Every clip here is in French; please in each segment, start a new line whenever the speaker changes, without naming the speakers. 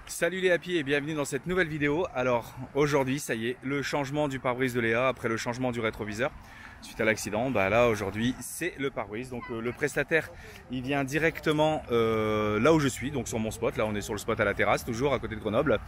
Salut les happy et bienvenue dans cette nouvelle vidéo. Alors aujourd'hui ça y est, le changement du pare-brise de Léa après le changement du rétroviseur suite à l'accident, là aujourd'hui c'est le pare-brise. Donc le prestataire il vient directement là où je suis, donc sur mon spot. Là on est sur le spot à la terrasse, toujours à côté de Grenoble.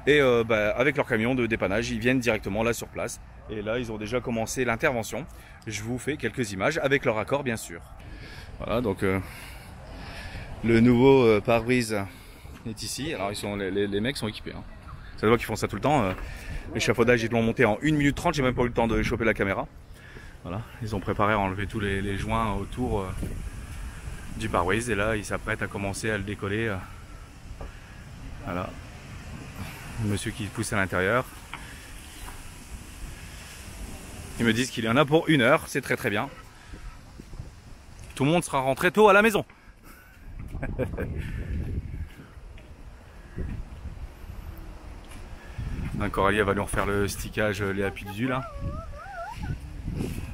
Et avec leur camion de dépannage ils viennent directement là sur place. Et là ils ont déjà commencé l'intervention. Je vous fais quelques images avec leur accord bien sûr. Voilà donc le nouveau pare-brise est ici. Alors les mecs sont équipés, hein. Ça se voit qu'ils font ça tout le temps. L'échafaudage ils l'ont monté en 1 minute 30, j'ai même pas eu le temps de choper la caméra. Voilà, ils ont préparé à enlever tous les joints autour du pare-brise et là ils s'apprêtent à commencer à le décoller. Voilà, le monsieur qui pousse à l'intérieur. Ils me disent qu'il y en a pour 1 heure, c'est très très bien. Tout le monde sera rentré tôt à la maison. Coralie va lui refaire le stickage, les happy du là.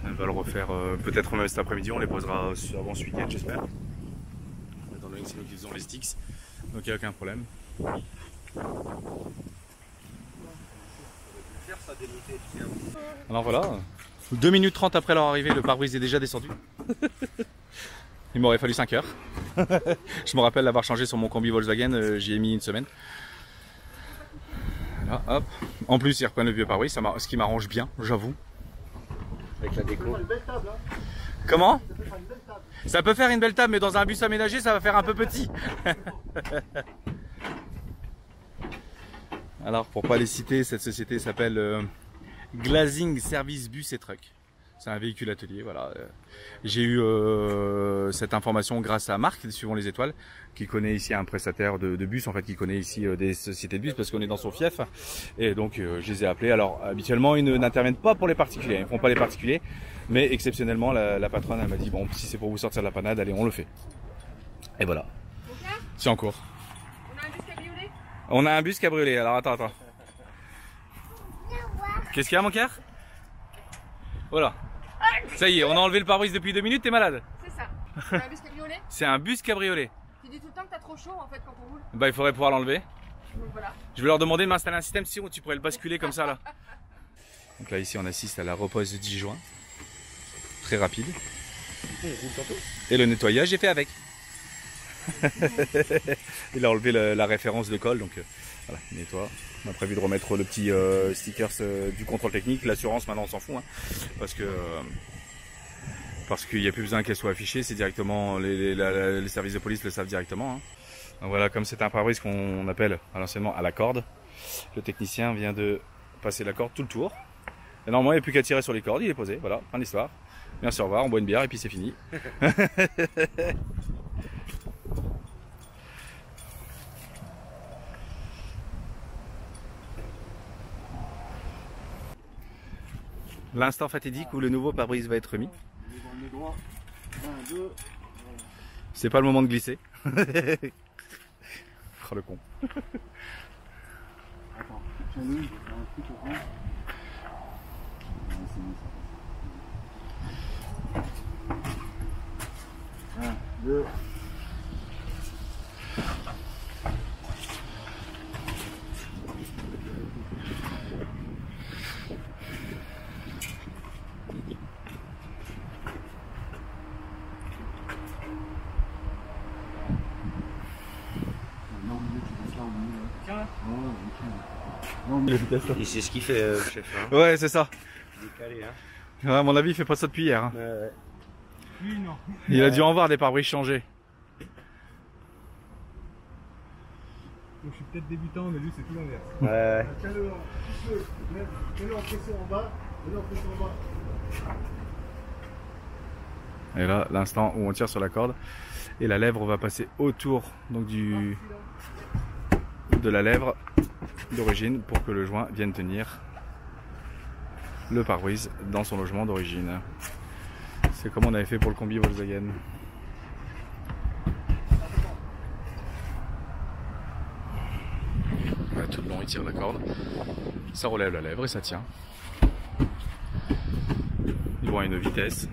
Elle va le refaire peut-être même cet après-midi, on les posera avant ce week-end j'espère. Étant donné que c'est nous qui faisons les sticks, donc il n'y a aucun problème. Alors voilà, 2 minutes 30 après leur arrivée, le pare-brise est déjà descendu. Il m'aurait fallu 5 heures. Je me rappelle l'avoir changé sur mon combi Volkswagen, j'y ai mis 1 semaine. Là, hop. En plus, ils reprennent le vieux pare-brise, ce qui m'arrange bien, j'avoue. Avec la déco. Comment? Ça peut faire une belle table, mais dans un bus aménagé, ça va faire un peu petit. Alors, pour pas les citer, cette société s'appelle Glazing Service Bus et Truck. C'est un véhicule atelier, voilà. J'ai eu cette information grâce à Marc, suivant les étoiles, qui connaît ici un prestataire de bus, en fait, qui connaît ici des sociétés de bus, parce qu'on est dans son fief. Et donc, je les ai appelés. Alors, habituellement, ils n'interviennent pas pour les particuliers, ils ne font pas les particuliers. Mais exceptionnellement, la patronne, elle m'a dit, bon, si c'est pour vous sortir de la panade, allez, on le fait. Et voilà. C'est en cours.
On a un bus cabriolet.
On a un bus cabriolet, alors attends. Qu'est-ce qu'il y a, mon cœur? Voilà. Ça y est, on a enlevé le pare-brise depuis 2 minutes, t'es malade?
C'est ça. C'est un bus cabriolet.
C'est un bus cabriolet.
Tu dis tout le temps que t'as trop chaud en fait quand on roule.
Il faudrait pouvoir l'enlever.
Donc voilà.
Je vais leur demander de m'installer un système si tu pourrais le basculer comme ça là. Donc là ici on assiste à la repose de 10 joints. Très rapide. Et le nettoyage est fait avec. Il a enlevé la référence de colle, donc voilà, il nettoie. On a prévu de remettre le petit stickers du contrôle technique. L'assurance maintenant on s'en fout, hein, parce qu'il n'y a plus besoin qu'elle soit affichée, c'est directement les services de police le savent directement, hein. Donc voilà, comme c'est un pare-brise qu'on appelle à l'anciennement à la corde, le technicien vient de passer la corde tout le tour. Et normalement il n'y a plus qu'à tirer sur les cordes, il est posé, voilà, fin d'histoire. Merci, au revoir, on boit une bière et puis c'est fini. L'instant fatidique où le nouveau pare-brise va être remis. C'est pas le moment de glisser. Oh, le con.
Attends, tiens-le, un truc au rang. Un, deux.
Et c'est ce qu'il fait, le chef. Hein.
Ouais, c'est ça.
Décalé, hein.
Ouais, à mon avis, il fait pas ça depuis hier, hein.
Ouais.
Oui, non.
Il a dû en voir des pare-brises changés.
Je suis peut-être débutant, mais lui, c'est tout l'inverse.
Ouais.
Tiens-le un petit peu. Tiens-le en pression en bas. Tiens-le en pression en bas.
Et là, l'instant où on tire sur la corde et la lèvre va passer autour donc de la lèvre d'origine pour que le joint vienne tenir le pare-brise dans son logement d'origine. C'est comme on avait fait pour le combi Volkswagen. Voilà, tout le long il tire la corde, ça relève la lèvre et ça tient. Ils vont à une vitesse.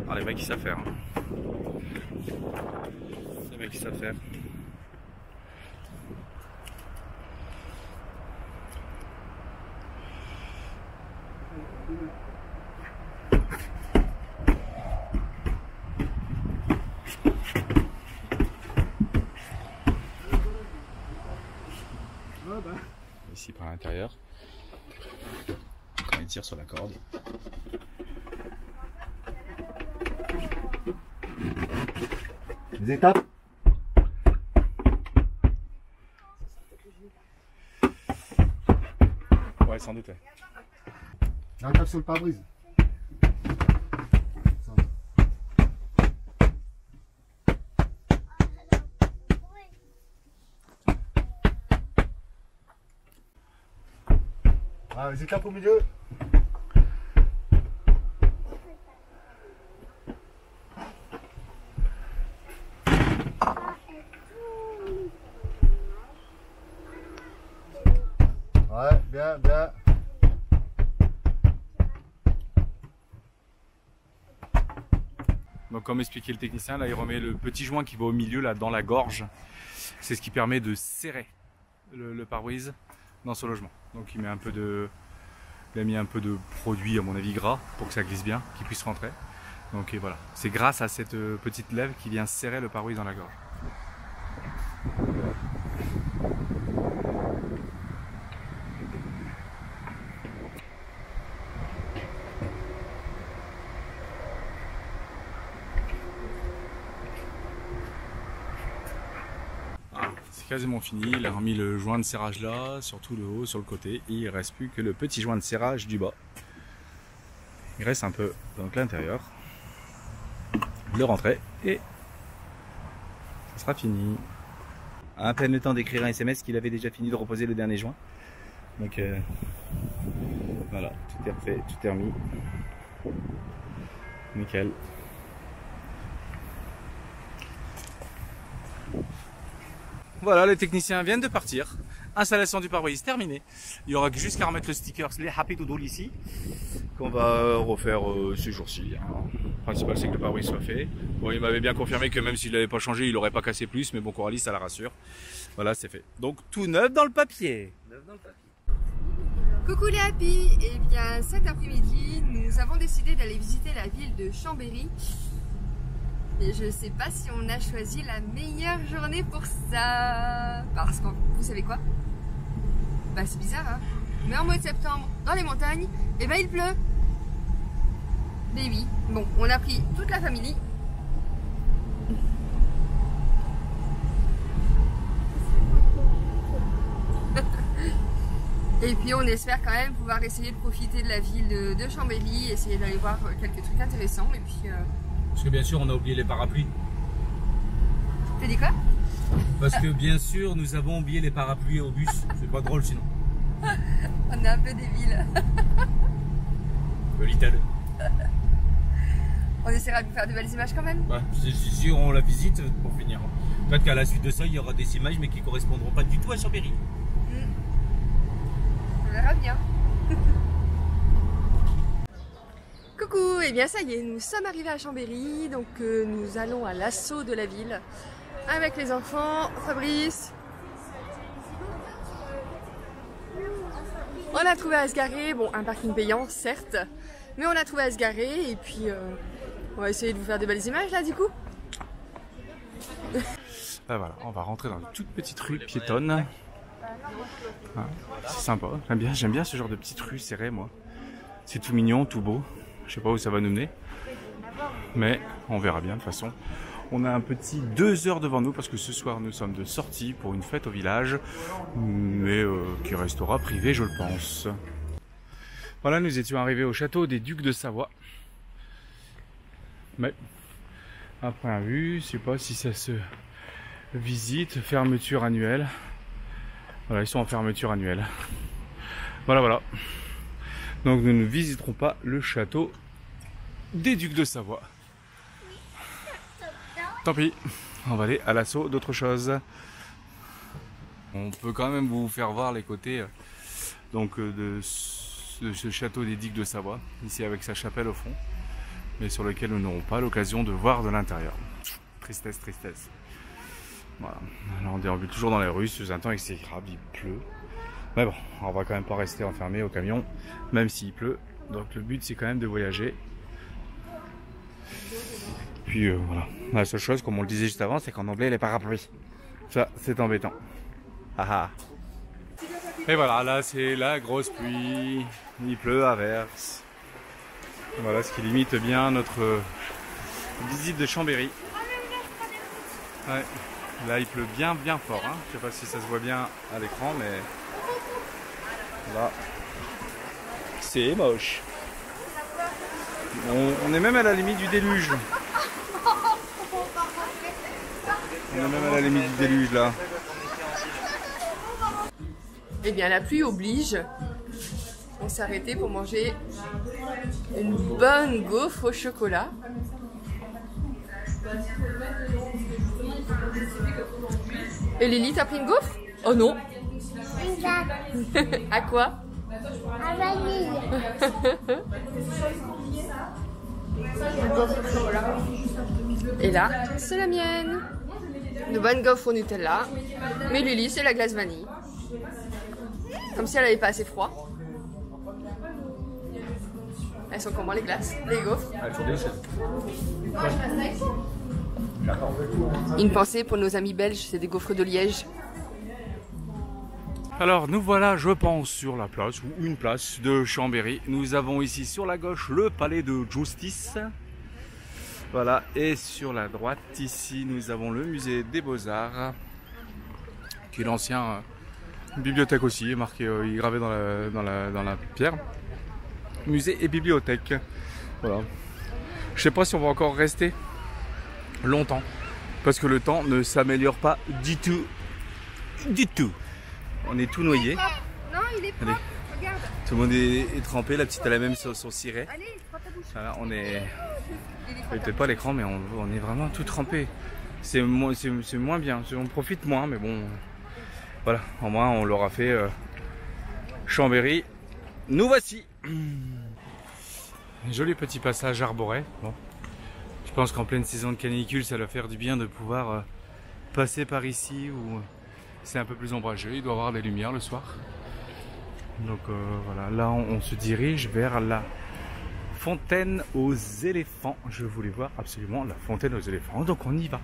Ah, les mecs ils savent faire, hein. Les mecs ils savent faire. Ici par l'intérieur, quand il tire sur la corde.
Les étapes.
Ouais, sans doute. Ouais.
La tape sur le pare-brise. Ah, les étapes au milieu. Ouais, bien, bien.
Donc comme expliquait le technicien, là il remet le petit joint qui va au milieu, là dans la gorge. C'est ce qui permet de serrer le pare-brise dans ce logement. Donc il met un peu de... Il a mis un peu de produit, à mon avis gras, pour que ça glisse bien, qu'il puisse rentrer. Donc et voilà, c'est grâce à cette petite lèvre qui vient serrer le pare-brise dans la gorge. C'est quasiment fini, il a remis le joint de serrage là, sur tout le haut, sur le côté, et il ne reste plus que le petit joint de serrage du bas. Il reste un peu donc l'intérieur, le rentrer, et ça sera fini. À peine le temps d'écrire un SMS qu'il avait déjà fini de reposer le dernier joint. Donc voilà, tout est refait, tout est remis. Nickel. Voilà, les techniciens viennent de partir. Installation du pare-brise terminée. Il y aura juste qu'à remettre le sticker les Happy Doodle ici, qu'on va refaire ces jours-ci. Le principal, c'est que le pare-brise soit fait. Bon, il m'avait bien confirmé que même s'il n'avait pas changé, il n'aurait pas cassé plus, mais bon, Coralie, ça la rassure. Voilà, c'est fait. Donc, tout neuf dans le papier.
Coucou les Happy. Eh bien cet après-midi, nous avons décidé d'aller visiter la ville de Chambéry. Et je sais pas si on a choisi la meilleure journée pour ça. Parce que vous savez quoi? Bah c'est bizarre hein. Mais en mois de septembre, dans les montagnes, et ben il pleut. Mais oui, bon, on a pris toute la famille. Et puis on espère quand même pouvoir essayer de profiter de la ville de Chambéry, essayer d'aller voir quelques trucs intéressants et puis...
Parce que bien sûr on a oublié les parapluies.
T'as dit quoi?
Parce que bien sûr nous avons oublié les parapluies au bus. C'est pas drôle sinon.
On est un peu débiles.
L'Italie.
On essaiera de faire de belles images quand même.
Bah, si on la visite pour finir. Peut-être qu'à la suite de ça il y aura des images mais qui correspondront pas du tout à Chambéry.
On verra bien. Coucou, et bien ça y est, nous sommes arrivés à Chambéry, donc nous allons à l'assaut de la ville avec les enfants. Fabrice, on a trouvé à se garer, bon un parking payant certes, mais on a trouvé à se garer et puis on va essayer de vous faire des belles images là du coup.
Là, voilà, on va rentrer dans une toute petite rue piétonne. Ah, c'est sympa, j'aime bien ce genre de petite rue serrée moi. C'est tout mignon, tout beau. Je sais pas où ça va nous mener, mais on verra bien de toute façon. On a un petit 2 heures devant nous parce que ce soir nous sommes de sortie pour une fête au village, mais qui restera privée je le pense. Voilà, nous étions arrivés au château des Ducs de Savoie. Mais à première vue, je sais pas si ça se visite, fermeture annuelle. Voilà, ils sont en fermeture annuelle. Voilà. Donc nous ne visiterons pas le château des Ducs de Savoie. Tant pis, on va aller à l'assaut d'autre chose. On peut quand même vous faire voir les côtés donc de ce château des Ducs de Savoie, ici avec sa chapelle au fond, mais sur lequel nous n'aurons pas l'occasion de voir de l'intérieur. Tristesse. Voilà. Alors on déambule toujours dans les rues sous un temps exécrable, il pleut. Mais bon, on va quand même pas rester enfermé au camion, même s'il pleut. Donc le but c'est quand même de voyager. Puis voilà. La seule chose, comme on le disait juste avant, c'est qu'en anglais les parapluies. Ça c'est embêtant. Ah ah. Et voilà, là c'est la grosse pluie. Il pleut à verse. Voilà ce qui limite bien notre visite de Chambéry. Ouais. Là il pleut bien fort. Hein. Je sais pas si ça se voit bien à l'écran, mais là c'est moche. On est même à la limite du déluge. On est même à la limite du déluge là.
Eh bien la pluie oblige. On s'est arrêté pour manger une bonne gaufre au chocolat. Et Lily, t'as pris une gaufre? Oh non. À quoi?
À vanille.
Et là, c'est la mienne. Une bonne gaufre au Nutella. Mais Lily, c'est la glace vanille. Comme si elle n'avait pas assez froid. Elles sont comment les glaces? Les gaufres? Une pensée pour nos amis belges, c'est des gaufres de Liège.
Alors nous voilà, je pense, sur la place, ou une place de Chambéry. Nous avons ici sur la gauche le palais de justice. Voilà, et sur la droite ici nous avons le musée des Beaux-Arts, qui est l'ancien bibliothèque aussi, marqué, gravé dans la pierre. Musée et bibliothèque. Voilà. Je sais pas si on va encore rester longtemps, parce que le temps ne s'améliore pas du tout. Du tout. On est tout noyé.
Non, il est propre. Regarde.
Tout le monde est trempé, la petite elle a même son ciré.
Allez, prends ta bouche.
Voilà, on est... Peut-être pas l'écran, mais on est vraiment tout trempé. C'est moins bien, on profite moins, mais bon... Voilà, au moins on l'aura fait. Chambéry, nous voici. Joli petit passage arboré. Bon. Je pense qu'en pleine saison de canicule, ça va faire du bien de pouvoir passer par ici où c'est un peu plus ombrageux. Il doit y avoir des lumières le soir. Donc voilà, là on se dirige vers la fontaine aux éléphants. Je voulais voir absolument la fontaine aux éléphants, donc on y va.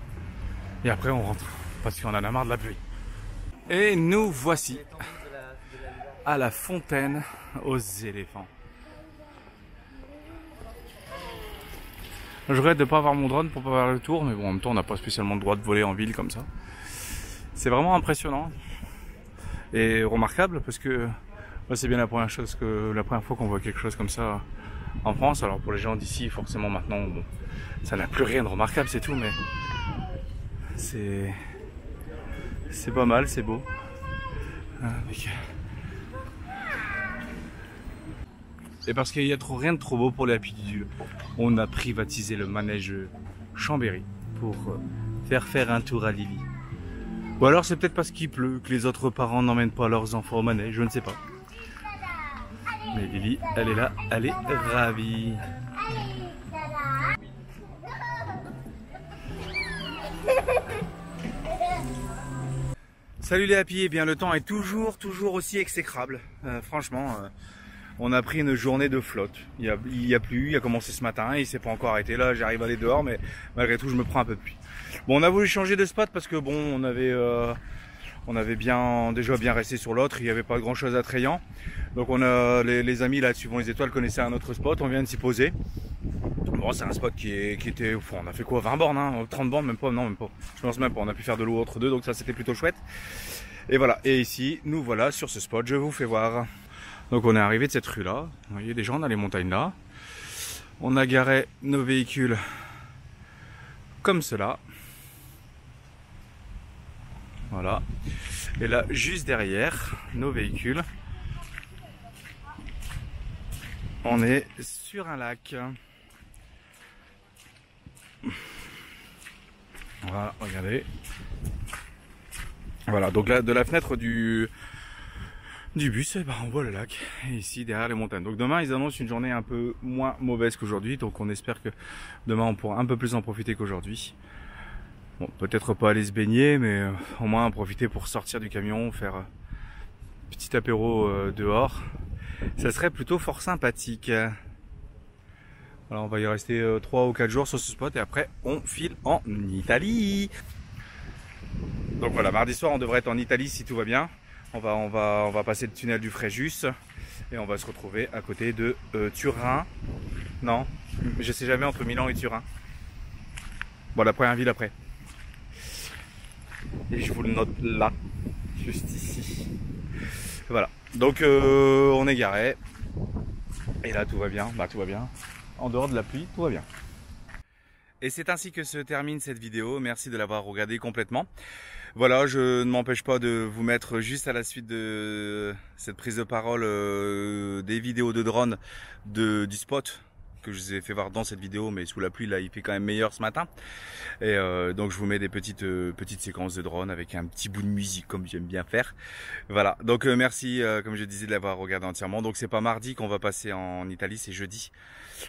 Et après on rentre, parce qu'on en a marre de la pluie. Et nous voici à la fontaine aux éléphants. Je regrette de ne pas avoir mon drone pour pas faire le tour, mais bon, en même temps on n'a pas spécialement le droit de voler en ville comme ça. C'est vraiment impressionnant et remarquable, parce que c'est bien la première fois qu'on voit quelque chose comme ça en France. Alors pour les gens d'ici, forcément maintenant, bon, ça n'a plus rien de remarquable, c'est tout, mais c'est pas mal, c'est beau. Et parce qu'il y a rien de trop beau pour les happy, on a privatisé le manège Chambéry pour faire un tour à Lily. Ou alors c'est peut-être parce qu'il pleut que les autres parents n'emmènent pas leurs enfants au manège, je ne sais pas. Mais Lily, elle est là, elle est ravie. Salut les happy, eh bien le temps est toujours aussi exécrable. Franchement, on a pris une journée de flotte. Il y a plu, il a commencé ce matin et il s'est pas encore arrêté. Là, j'arrive à aller dehors, mais malgré tout, je me prends un peu de pluie. Bon, on a voulu changer de spot parce que bon, on avait déjà bien resté sur l'autre. Il n'y avait pas grand chose attrayant. Donc on a les amis là, suivant les étoiles, connaissaient un autre spot. On vient de s'y poser. Bon, c'est un spot qui était, enfin, on a fait quoi, 20 bornes, hein, 30 bornes, même pas, non, même pas. Je pense même pas. On a pu faire de l'eau entre deux, donc ça c'était plutôt chouette. Et voilà. Et ici, nous voilà sur ce spot. Je vous fais voir. Donc on est arrivé de cette rue là. Vous voyez déjà, on a les montagnes là. On a garé nos véhicules comme cela. Voilà. Et là, juste derrière nos véhicules, on est sur un lac. Voilà, regardez. Voilà, donc là, de la fenêtre du bus, on voit le lac. Et ici, derrière les montagnes. Donc demain, ils annoncent une journée un peu moins mauvaise qu'aujourd'hui. Donc on espère que demain, on pourra un peu plus en profiter qu'aujourd'hui. Bon, peut-être pas aller se baigner, mais au moins en profiter pour sortir du camion, faire petit apéro dehors. ça serait plutôt fort sympathique. Alors on va y rester 3 ou 4 jours sur ce spot et après on file en Italie. Donc voilà, mardi soir on devrait être en Italie si tout va bien. On va passer le tunnel du Fréjus et on va se retrouver à côté de Turin. Non, je sais jamais entre Milan et Turin. Bon, la première ville après. Et je vous le note là, juste ici. Voilà, donc on est garé. Et là tout va bien, bah tout va bien. En dehors de la pluie, tout va bien. Et c'est ainsi que se termine cette vidéo. Merci de l'avoir regardée complètement. Voilà, je ne m'empêche pas de vous mettre juste à la suite de cette prise de parole des vidéos de drone du spot que je vous ai fait voir dans cette vidéo, mais sous la pluie là il fait quand même meilleur ce matin. Et donc je vous mets des petites séquences de drone avec un petit bout de musique comme j'aime bien faire. Voilà, donc merci comme je disais de l'avoir regardé entièrement. Donc c'est pas mardi qu'on va passer en Italie, c'est jeudi.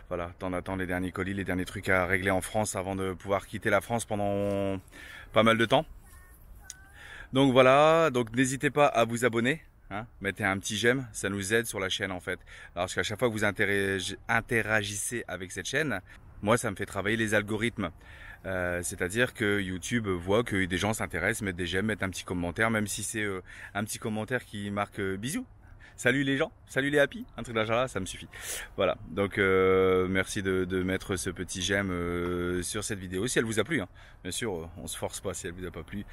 Voilà, t'en attends les derniers colis, les derniers trucs à régler en France avant de pouvoir quitter la France pendant pas mal de temps. Donc voilà, donc n'hésitez pas à vous abonner. Hein, mettez un petit j'aime, ça nous aide sur la chaîne en fait. Alors qu'à chaque fois que vous interagissez avec cette chaîne, moi ça me fait travailler les algorithmes. C'est-à-dire que YouTube voit que des gens s'intéressent, mettent des j'aime, mettent un petit commentaire, même si c'est un petit commentaire qui marque bisous. Salut les gens, salut les happy, un truc là, ça me suffit. Voilà, donc merci de mettre ce petit j'aime sur cette vidéo, si elle vous a plu. Hein. Bien sûr, on se force pas, si elle vous a pas plu,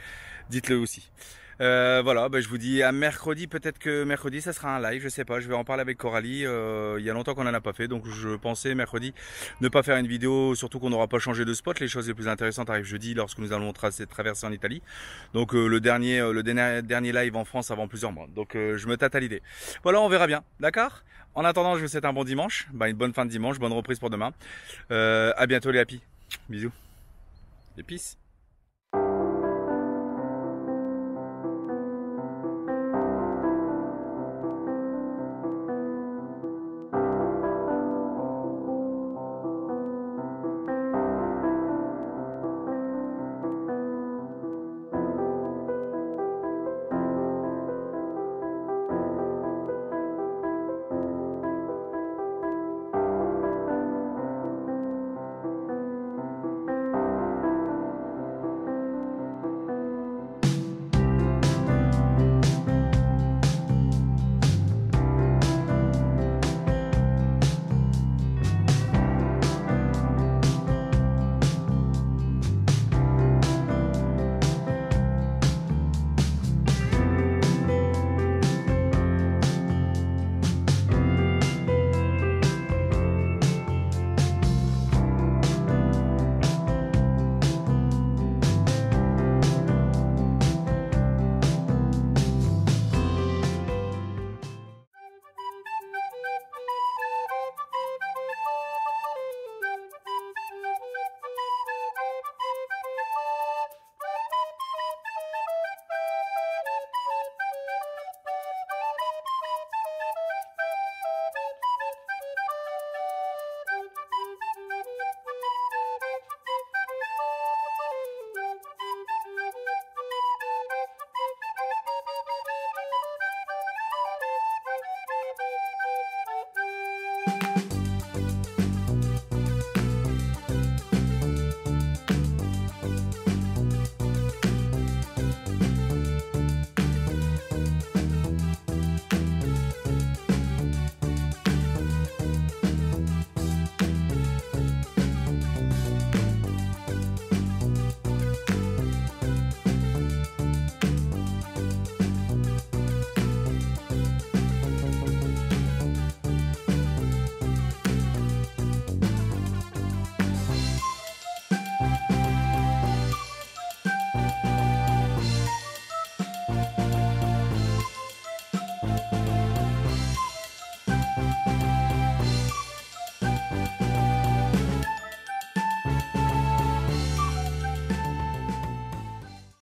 dites-le aussi. Voilà, bah, je vous dis à mercredi, peut-être que mercredi ça sera un live, je sais pas, je vais en parler avec Coralie, il y a longtemps qu'on en a pas fait, donc je pensais mercredi ne pas faire une vidéo, surtout qu'on n'aura pas changé de spot, les choses les plus intéressantes arrivent jeudi lorsque nous allons traverser en Italie, donc le dernier live en France avant plusieurs mois, donc je me tâte à l'idée. Voilà, on verra bien, d'accord? En attendant, je vous souhaite un bon dimanche, bah, une bonne fin de dimanche, bonne reprise pour demain, à bientôt les happy, bisous, et peace.